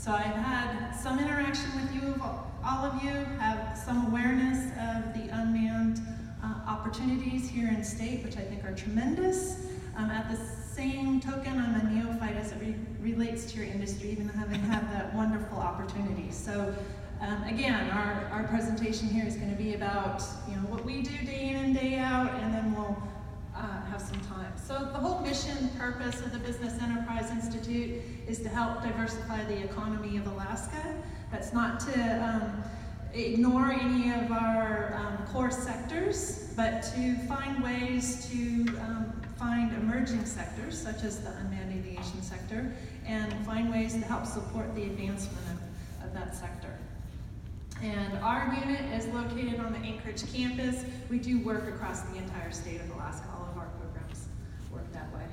So I've had some interaction with you, all of you, have some awareness of the unmanned opportunities here in state, which I think are tremendous. At the same token, I'm a neophyte as it relates to your industry, even having had that wonderful opportunity. So again, our presentation here is going to be about what we do day in and day out, and then we'll have some time. So the whole mission purpose of the Business Enterprise Institute is to help diversify the economy of Alaska. That's not to ignore any of our core sectors, but to find ways to find emerging sectors, such as the unmanned aviation sector, and find ways to help support the advancement of that sector. And our unit is located on the Anchorage campus. We do work across the entire state of Alaska. All of our programs work that way.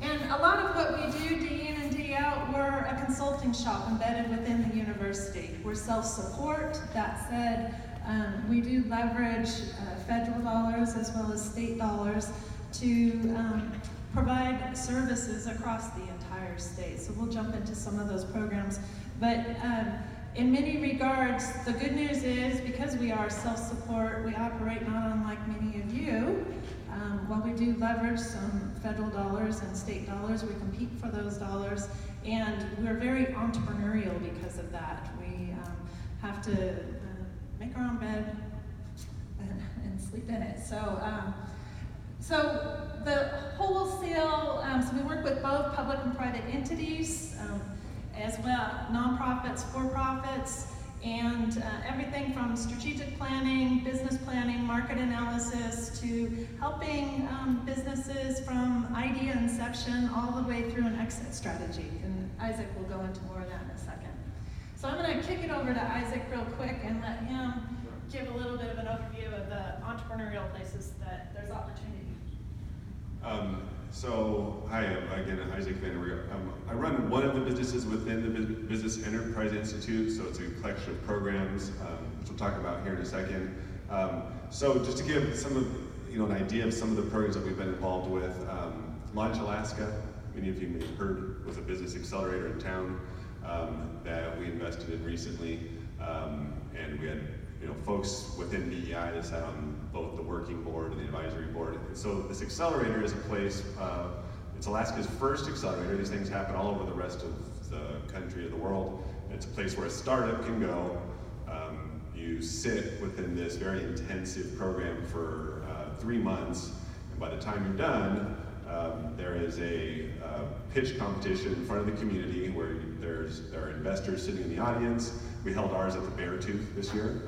And a lot of what we do day in and day out, we're a consulting shop embedded within the university. We're self-support. That said, we do leverage federal dollars as well as state dollars to provide services across the entire state. So we'll jump into some of those programs. But in many regards, the good news is because we are self-support, we operate not unlike many of you. While we do leverage some federal dollars and state dollars, we compete for those dollars, and we're very entrepreneurial because of that. We have to make our own bed and sleep in it. So the wholesale, so we work with both public and private entities, as well, nonprofits, for-profits, and everything from strategic planning, business planning, market analysis, to helping businesses from idea inception all the way through an exit strategy. And Isaac will go into more of that in a second. So I'm going to kick it over to Isaac real quick and let him give a little bit of an overview of the entrepreneurial places that there's opportunity. Hi, again, Isaac Van Riel. I run one of the businesses within the Business Enterprise Institute, so it's a collection of programs, which we'll talk about here in a second. So just to give some of, an idea of some of the programs that we've been involved with, Launch Alaska, many of you may have heard, was a business accelerator in town that we invested in recently, and we had folks within DJI that sat on both the working board and the advisory board. And so this accelerator is a place, it's Alaska's first accelerator. These things happen all over the rest of the country or the world. It's a place where a startup can go. You sit within this very intensive program for 3 months, and by the time you're done, there is a pitch competition in front of the community where there are investors sitting in the audience. We held ours at the Beartooth this year.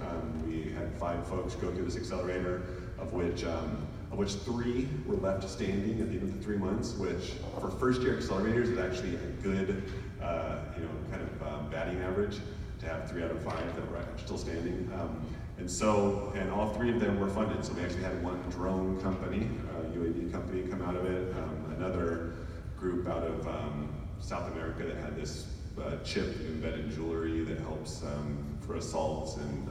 We had 5 folks go through this accelerator, of which 3 were left standing at the end of the 3 months, which for first-year accelerators is actually a good, batting average to have 3 out of 5 that were still standing. And all 3 of them were funded. So we actually had one drone company, UAV company, come out of it. Another group out of South America that had this chip embedded in jewelry that helps for assaults, and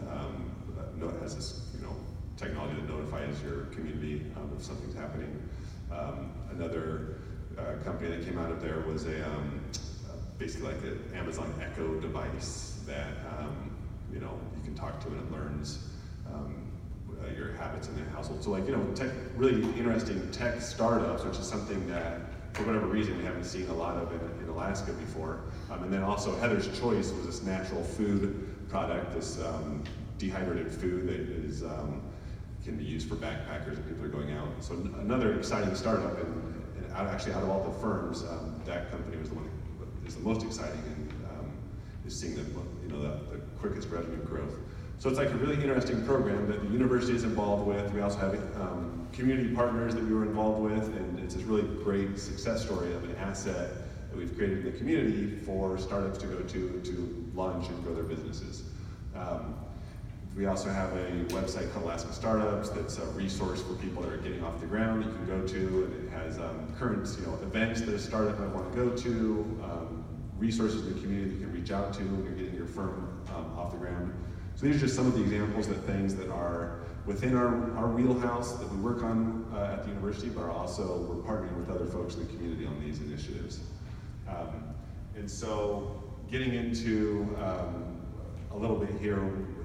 has this technology that notifies your community if something's happening. Another company that came out of there was basically like an Amazon Echo device that you can talk to, and it learns your habits in the household. So really interesting tech startups, which is something that for whatever reason we haven't seen a lot of in Alaska before. And then also Heather's Choice was this natural food product, this dehydrated food that is can be used for backpackers and people are going out. So another exciting startup, and actually out of all the firms, that company was the one that is the most exciting and is seeing the quickest revenue growth. So it's like a really interesting program that the university is involved with. We also have community partners that we were involved with, and it's this really great success story of an asset that we've created in the community for startups to go to launch and grow their businesses. We also have a website called Alaska Startups that's a resource for people that are getting off the ground that you can go to, and it has current events that a startup might want to go to, resources in the community that you can reach out to when you're getting your firm off the ground. So these are just some of the examples of things that are within our wheelhouse that we work on at the university, but also we're partnering with other folks in the community on these initiatives. And so getting into a little bit here.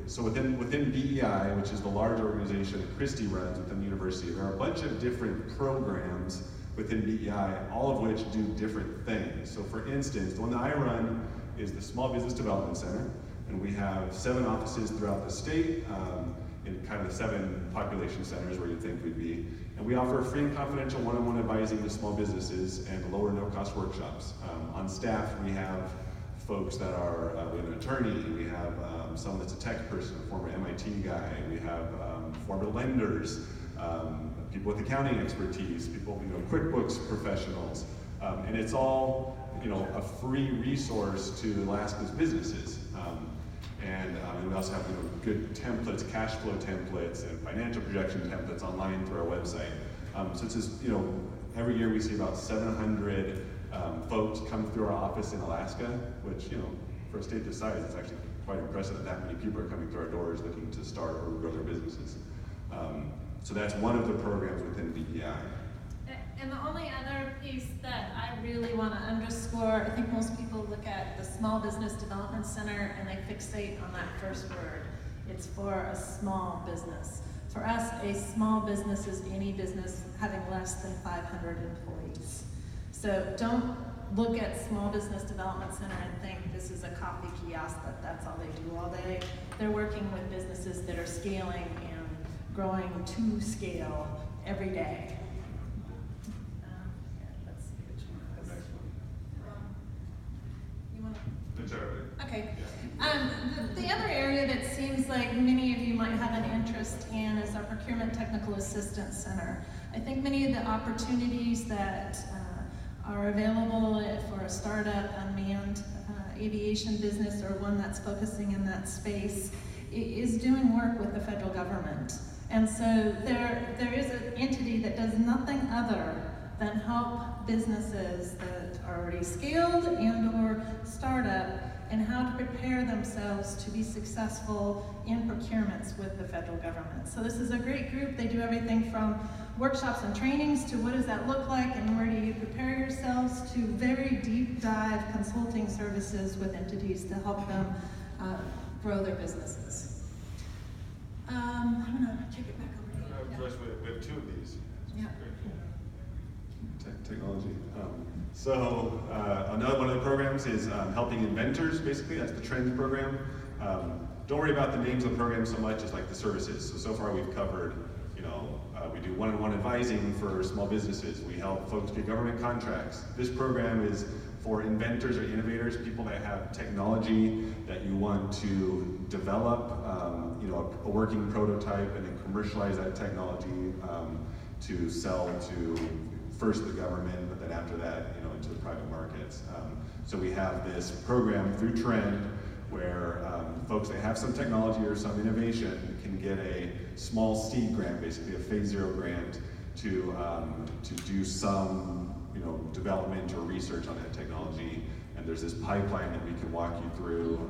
So within DEI, which is the large organization that Christy runs within the university, there are a bunch of different programs within DEI, all of which do different things. So for instance, the one that I run is the Small Business Development Center, and we have 7 offices throughout the state, in kind of the 7 population centers where you'd think we'd be. And we offer free and confidential one-on-one advising to small businesses and lower no-cost workshops. On staff, we have folks that are, we have an attorney, we have someone that's a tech person, a former MIT guy, we have former lenders, people with accounting expertise, people, QuickBooks professionals, and it's all, a free resource to Alaska's businesses. And we also have good templates, cash flow templates, and financial projection templates online through our website. So it's just, every year we see about 700 folks come through our office in Alaska, which, for a state this size, it's actually quite impressive that many people are coming through our doors looking to start or grow their businesses. So that's one of the programs within DEI. And the only other piece that I really want to underscore, I think most people look at the Small Business Development Center and they fixate on that first word. It's for a small business. For us, a small business is any business having less than 500 employees. So don't look at Small Business Development Center and think this is a coffee kiosk, that's all they do all day. They're working with businesses that are scaling and growing to scale every day. Let's see which one. The next one. You want to? It's already. Okay. The other area that seems like many of you might have an interest in is our Procurement Technical Assistance Center. I think many of the opportunities that are available for a startup unmanned aviation business or one that's focusing in that space is doing work with the federal government. And so there is an entity that does nothing other than help businesses that are already scaled and or startup and how to prepare themselves to be successful in procurements with the federal government. So this is a great group. They do everything from workshops and trainings to what does that look like and where do you prepare yourselves to very deep dive consulting services with entities to help them grow their businesses. I'm gonna kick it back over to you. Joyce, we have 2 of these. Yeah. Technology. So another one of the programs is helping inventors, basically. That's the Trend program. Don't worry about the names of the program so much as like the services. So far we've covered, we do one-on-one advising for small businesses. We help folks get government contracts. This program is for inventors or innovators, people that have technology that you want to develop, a working prototype and then commercialize that technology to sell to first the government, but then after that, into the private markets. So we have this program through Trend where folks that have some technology or some innovation can get a small seed grant, basically a phase 0 grant to do some development or research on that technology. And there's this pipeline that we can walk you through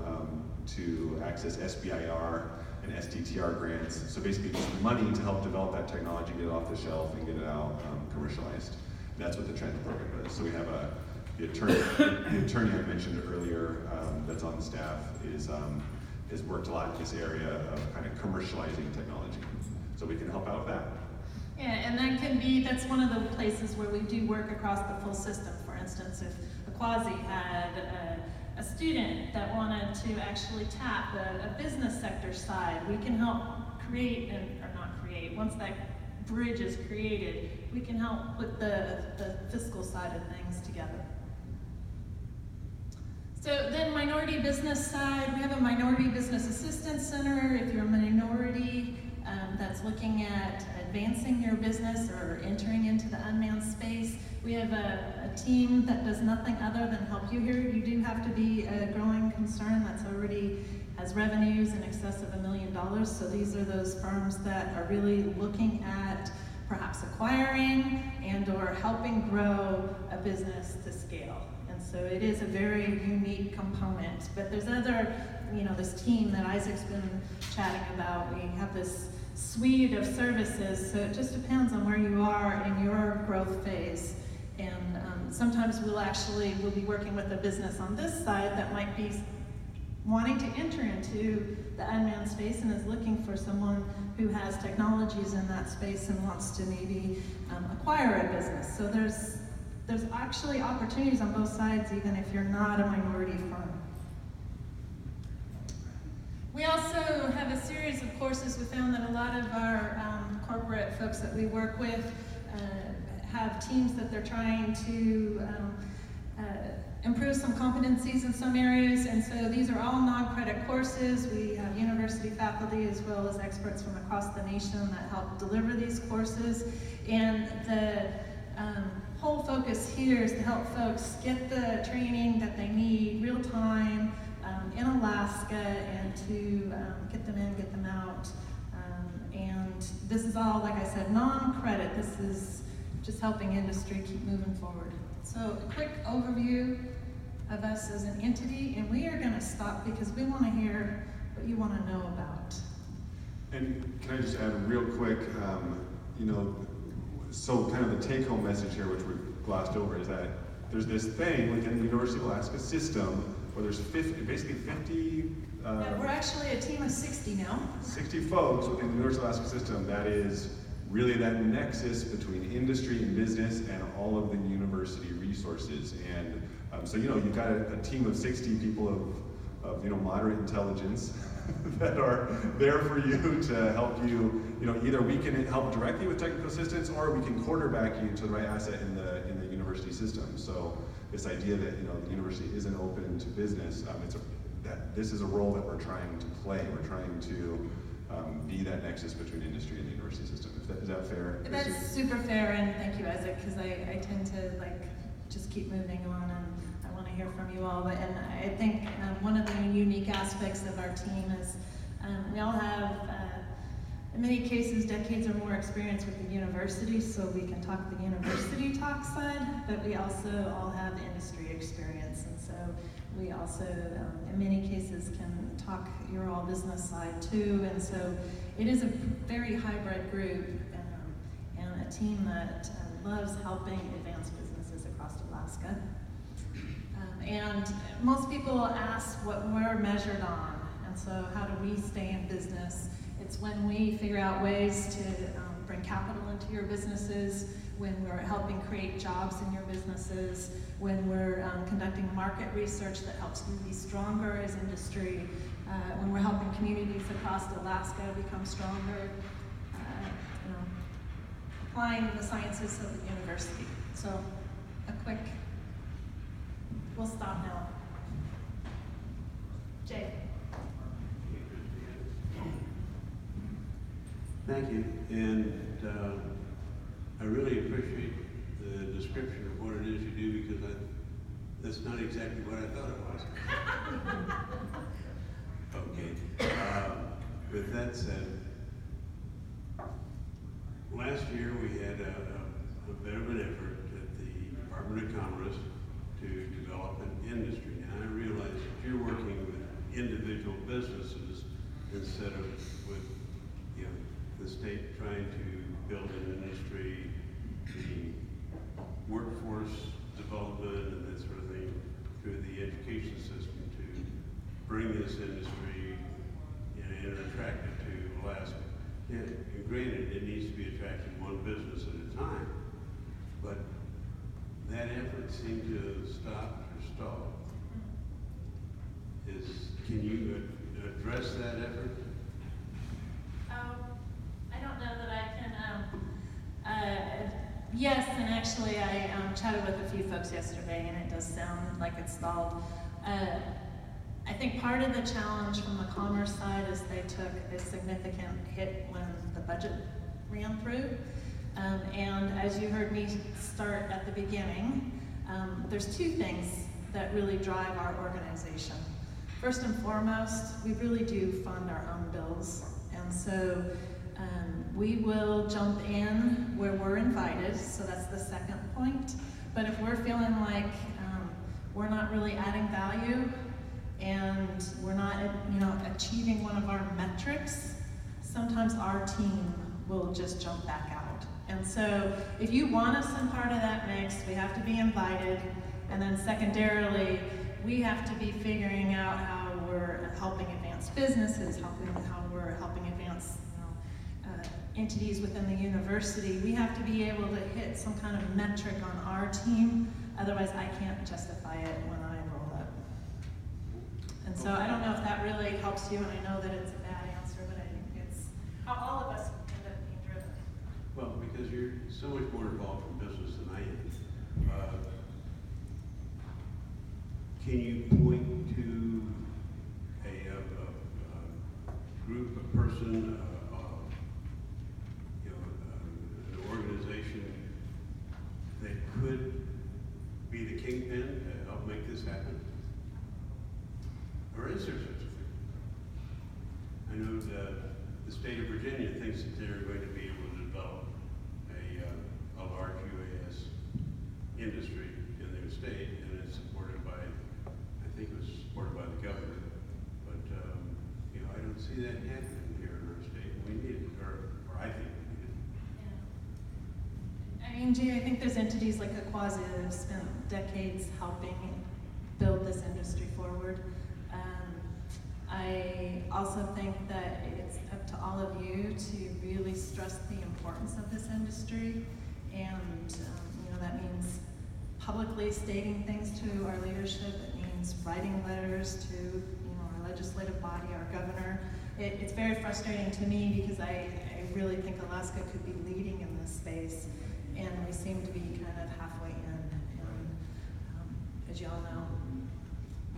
to access SBIR and STTR grants. So basically just money to help develop that technology, get it off the shelf and get it out commercialized. And that's what the Trend program does. So we have the attorney I mentioned earlier that's on the staff has worked a lot in this area of kind of commercializing technology. So we can help out with that. Yeah, and that's one of the places where we do work across the full system. For instance, if Aquasi had a student that wanted to actually tap a business sector side, we can help create, once that bridge is created, we can help with the fiscal side of things together. So then minority business side, we have a minority business assistance center. If you're a minority that's looking at advancing your business or entering into the unmanned space, we have a team that does nothing other than help you here. You do have to be a growing concern that's already has revenues in excess of $1 million. So these are those firms that are really looking at perhaps acquiring and or helping grow a business to scale. And so it is a very unique component. But there's other, this team that Isaac's been chatting about. We have this suite of services, so it just depends on where you are in your growth phase And sometimes we'll be working with a business on this side that might be wanting to enter into the unmanned space and is looking for someone who has technologies in that space and wants to maybe acquire a business. So there's actually opportunities on both sides, even if you're not a minority firm. We also have a series of courses. We found that a lot of our corporate folks that we work with have teams that they're trying to improve some competencies in some areas, and so these are all non-credit courses. We have university faculty as well as experts from across the nation that help deliver these courses, and the whole focus here is to help folks get the training that they need real time in Alaska, and to get them in, get them out. And this is all, like I said, non-credit. This is just helping industry keep moving forward. So a quick overview of us as an entity, and we are going to stop because we want to hear what you want to know about. And can I just add real quick, so kind of the take-home message here, which we glossed over, is that there's this thing within the University of Alaska system where there's 50, we're actually a team of 60 now. 60 folks within the University of Alaska system that is really that nexus between industry and business and all of the university resources. And so you've got a team of 60 people of moderate intelligence that are there for you to help you. Either we can help directly with technical assistance, or we can quarterback you to the right asset in the university system. So this idea that the university isn't open to business, this is a role that we're trying to play. We're trying to be that nexus between industry and the university system. Is that fair? That's super fair, and thank you, Isaac, because I tend to just keep moving on, and I want to hear from you all. And I think one of the unique aspects of our team is we all have, in many cases, decades or more experience with the university, so we can talk the university talk side, but we also all have industry experience, and so we also, in many cases, can talk your all business side too, and so it is a very hybrid group, and a team that loves helping advance businesses across Alaska. And most people ask what we're measured on, and so how do we stay in business? It's when we figure out ways to bring capital into your businesses, when we're helping create jobs in your businesses, when we're conducting market research that helps you be stronger as industry, when we're helping communities across Alaska become stronger, applying the sciences of the university. So we'll stop now. Jay. Thank you, and I really appreciate the description of what it is you do, because that's not exactly what I thought it was. Okay, with that said, last year we had a bit of an effort at the Department of Commerce to develop an industry. Now I realize that you're working with individual businesses instead of with the state trying to build an industry, the workforce development and that sort of thing through the education system to bring this industry and attract it to Alaska. And granted, it needs to be attracting one business at a time, but that effort seemed to stop or stall. Can you address that effort? I don't know that I can. Yes, and actually I chatted with a few folks yesterday, and it does sound like it's stalled. I think part of the challenge from the commerce side is they took a significant hit when the budget ran through. And as you heard me start at the beginning, there's two things that really drive our organization. First and foremost, we really do fund our own bills. And so we will jump in where we're invited, so that's the second point. But if we're feeling like we're not really adding value and we're not achieving one of our metrics, sometimes our team will just jump back out. And so if you want us in part of that mix, we have to be invited. And then secondarily, we have to be figuring out how we're helping advance businesses, how we're helping advance entities within the university. We have to be able to hit some kind of metric on our team, otherwise I can't justify it when I roll up. And so I don't know if that really helps you, and I know that it's a bad answer, but I think it's how all of us end up being driven. Well, because you're so much more involved in business than I am. Can you point to a group, a person, an organization that could be the kingpin to help make this happen? Or is there such a thing? I know the state of Virginia thinks that they're going to be able to develop a large UAS industry in their state, and it's supported by, I think it was supported by the governor. But I don't see that happening here in our state. We need it, or I think we need it. Yeah. I mean, Jay, I think there's entities like Aquasi that have spent decades helping build this industry forward. I also think that it's up to all of you to really stress the importance of this industry, and that means publicly stating things to our leadership. It means writing letters to our legislative body, our governor. It's very frustrating to me because I really think Alaska could be leading in this space, and we seem to be kind of halfway in. And as you all know,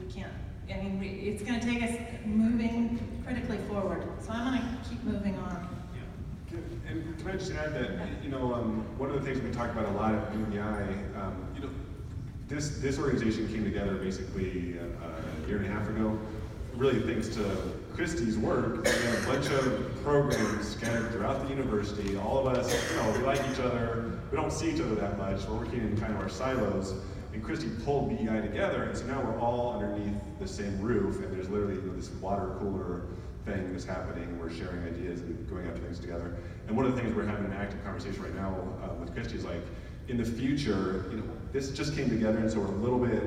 we can't. I mean, it's going to take us moving critically forward. So I'm going to keep moving on. Yeah. And can I just add that, one of the things we talk about a lot at DJI, this organization came together basically a year and a half ago, really thanks to Christy's work. We have a bunch of programs scattered throughout the university. All of us, we like each other. We don't see each other that much. We're working in kind of our silos. And Christy pulled DJI together, and so now we're all underneath the same roof, and there's literally this water cooler thing that's happening. We're sharing ideas and going after things together. And one of the things we're having an active conversation right now with Christy is like, in the future, this just came together, and so we're a little bit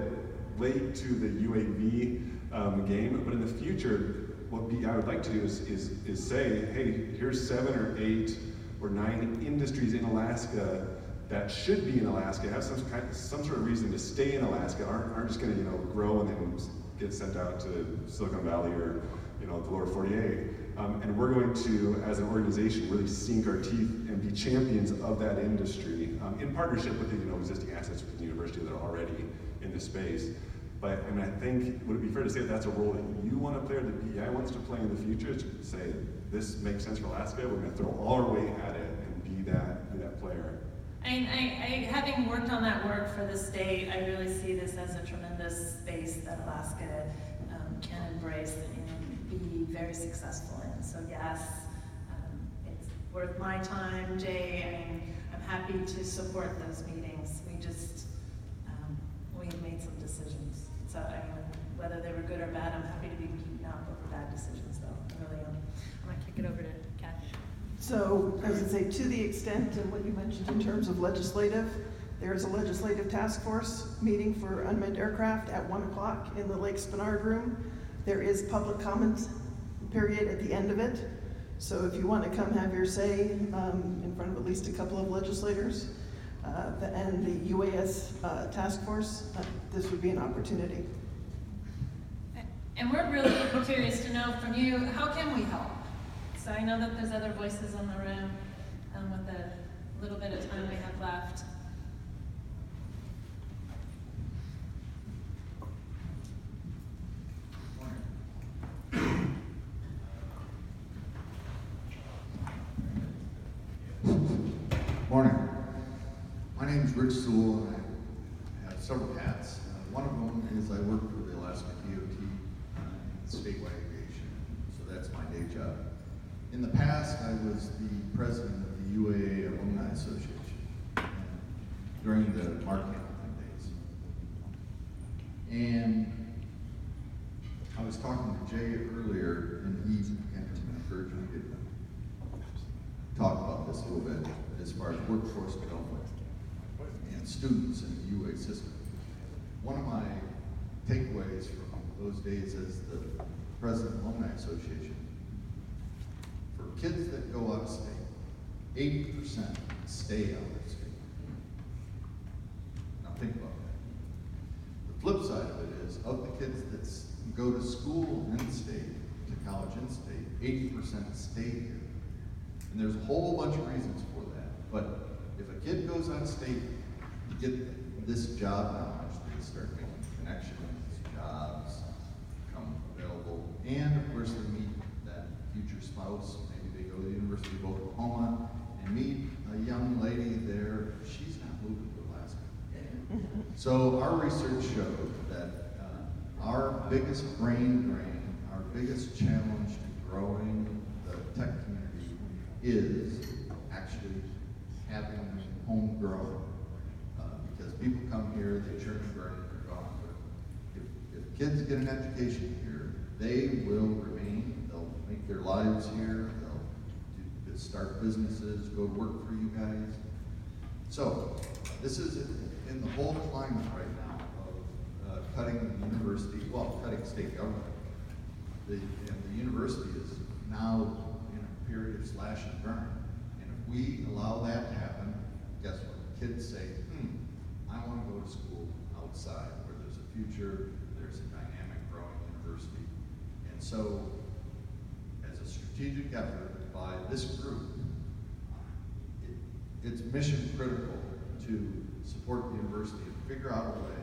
late to the UAV game, but in the future, what I would like to do is say, hey, here's 7 or 8 or 9 industries in Alaska that should be in Alaska, have some sort of reason to stay in Alaska, aren't just going to grow and then get sent out to Silicon Valley or the lower 48. And we're going to, as an organization, really sink our teeth and be champions of that industry in partnership with the existing assets within the university that are already in this space. But I think, would it be fair to say that that's a role that you want to play, or that DJI wants to play in the future, to say this makes sense for Alaska, we're going to throw all our weight at it and be that player? I having worked on that work for the state, I really see this as a tremendous space that Alaska can embrace and be very successful in. So yes, it's worth my time, Jay. I'm happy to support those meetings. We've made some decisions. So whether they were good or bad, I'm happy to be beaten up over bad decisions, though. I really am. I'm gonna kick it over to Kathy. So, I was going to say, to the extent of what you mentioned in terms of legislative, there is a legislative task force meeting for unmanned aircraft at 1 o'clock in the Lake Spenard room. There is public comment period at the end of it. So if you want to come have your say in front of at least a couple of legislators and the UAS task force, this would be an opportunity. And we're really curious to know from you, how can we help? So I know that there's other voices in the room with the little bit of time we have left. Morning. My name is Rich Sewell, and I have several hats. One of them is I work for the Alaska DOT in statewide aviation, so that's my day job. In the past, I was the president of the UAA Alumni Association during the Mark Hamilton days. And I was talking to Jay earlier, and he encouraged me to talk about this a little bit as far as workforce development and students in the UA system. One of my takeaways from those days as the President of the Alumni Association, for kids that go out of state, 80% stay out of state. Now think about that. The flip side of it is, of the kids that go to school in state, to college in state, 80% stay here. And there's a whole bunch of reasons for that. But if a kid goes out of state to get this job knowledge, they start making connections, jobs become available, and of course they meet that future spouse. Maybe they go to the University of Oklahoma and meet a young lady there. She's not moving to Alaska. So our research showed that our biggest brain drain, our biggest challenge to growing the tech community is actually having them homegrown. Because people come here, they churn and burn, and they're gone. But if kids get an education here, they will remain. They'll make their lives here. They'll start businesses, go work for you guys. So this is in the whole climate right now of cutting the university, well, cutting state government. And the university is now in a period of slash and burn. And if we allow that to happen, guess what? Kids say, I want to go to school outside where there's a future, there's a dynamic growing university. And so, as a strategic effort by this group, it's mission critical to support the university and figure out a way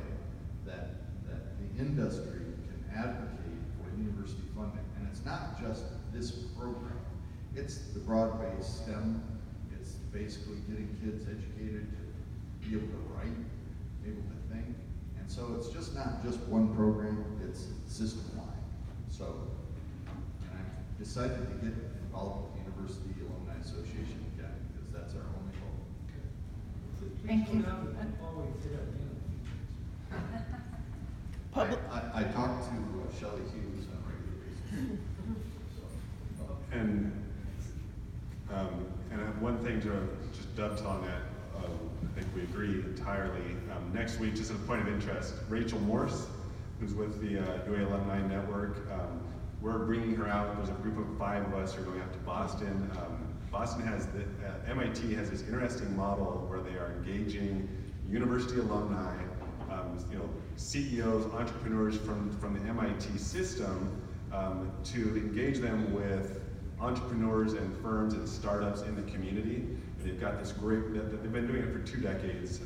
that the industry can advocate for university funding. And it's not just this program, it's the broad-based STEM. It's basically getting kids educated to be able to write, able to think. And so it's just not just one program, it's system-wide. So, and I've decided to get involved with the University Alumni Association again, because that's our only goal. Thank you. I talked to Shelley Hughes on a regular basis. And one thing to just dovetail on that, I think we agree entirely. Next week, just as a point of interest, Rachel Morse, who's with the UA Alumni Network, we're bringing her out. There's a group of 5 of us who are going out to Boston. Boston has, MIT has this interesting model where they are engaging university alumni, CEOs, entrepreneurs from the MIT system to engage them with entrepreneurs and firms and startups in the community. And they've got this great, they've been doing it for 2 decades.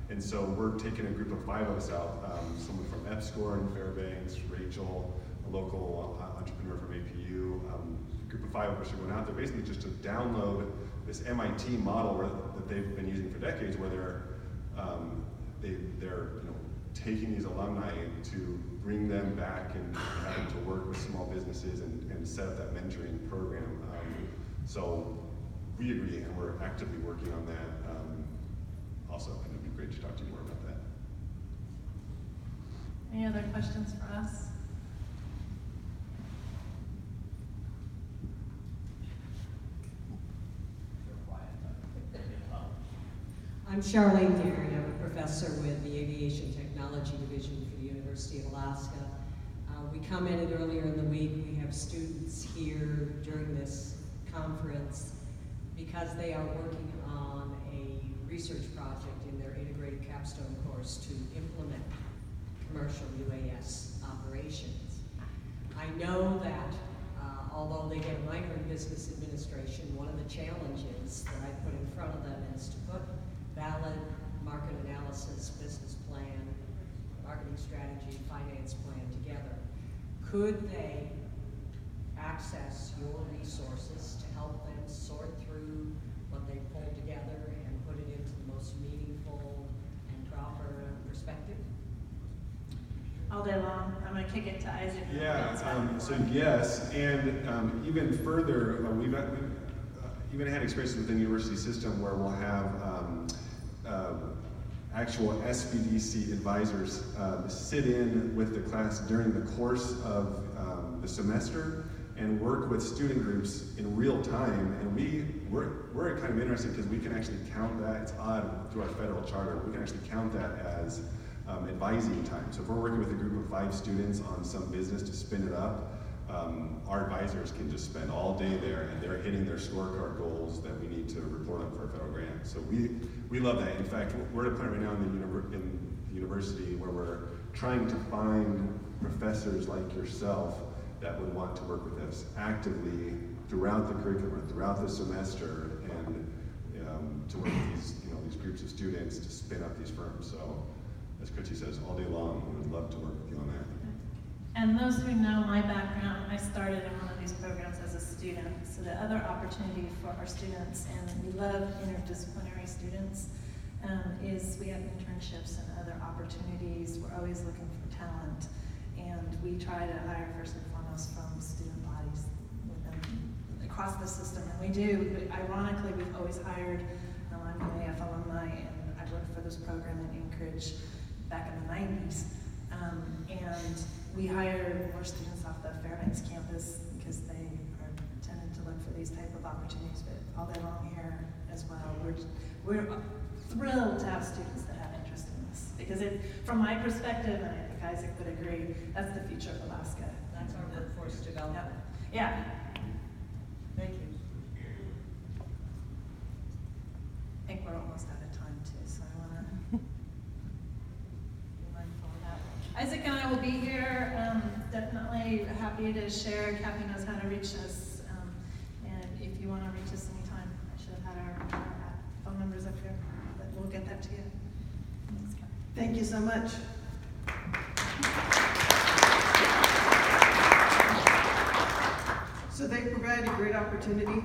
And so we're taking a group of 5 of us out, someone from EPSCOR in Fairbanks, Rachel, a local entrepreneur from APU, a group of 5 of us are going out there basically just to download this MIT model that they've been using for decades, where they're taking these alumni to bring them back and having to work with small businesses and set up that mentoring program. So we agree, and we're actively working on that also, and it'd be great to talk to you more about that. Any other questions for us? I'm Charlene Deary. I'm a professor with the Aviation Technology Division for the University of Alaska. We commented earlier in the week, we have students here during this conference because they are working on a research project in their integrated capstone course to implement commercial UAS operations. I know that although they get a minor in business administration, one of the challenges that I put in front of them is to put valid market analysis, business plan, marketing strategy, finance plan together. Could they access your resources to help them sort through what they pulled together and put it into the most meaningful and proper perspective? All day long. I'm going to kick it to Isaac. Yeah, so yes, and even further, we've even had experiences within the university system where we'll have actual SBDC advisors sit in with the class during the course of the semester and work with student groups in real time. And we're kind of interested because we can actually count that. It's odd through our federal charter. We can actually count that as advising time. So if we're working with a group of 5 students on some business to spin it up, our advisors can just spend all day there, and they're hitting their scorecard goals that we need to report on for a federal grant. So we love that. In fact, we're at a point right now in the university where we're trying to find professors like yourself that would want to work with us actively throughout the curriculum, throughout the semester, and to work with these groups of students to spin up these firms. So, as Christy says, all day long, we would love to work with you on that. And those who know my background, I started in one of these programs as a student. So the other opportunity for our students, and we love interdisciplinary students, is we have internships and other opportunities. We're always looking for talent. And we try to hire first and foremost from student bodies within, across the system. And we do, ironically, we've always hired, I'm an AF alumni, and I worked for this program in Anchorage back in the 90s. And we hire more students off the Fairbanks campus because they are tending to look for these type of opportunities, but all day long here as well. We're thrilled to have students that have interest in this because from my perspective, and I think Isaac would agree, that's the future of Alaska. That's our workforce development. Yeah. Thank you. I think we're almost out of time too, so I want to be mindful of that. Isaac and I will be here, definitely happy to share. Kathy knows how to reach us, and if you want to reach us anytime, I should have had our phone numbers up here, but we'll get that to you. Thanks, Kathy. Thank you so much. So they provide a great opportunity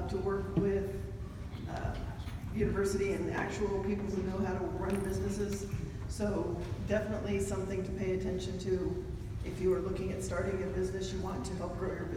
to work with university and actual people who know how to run businesses. So definitely something to pay attention to if you are looking at starting a business, you want to help grow your business.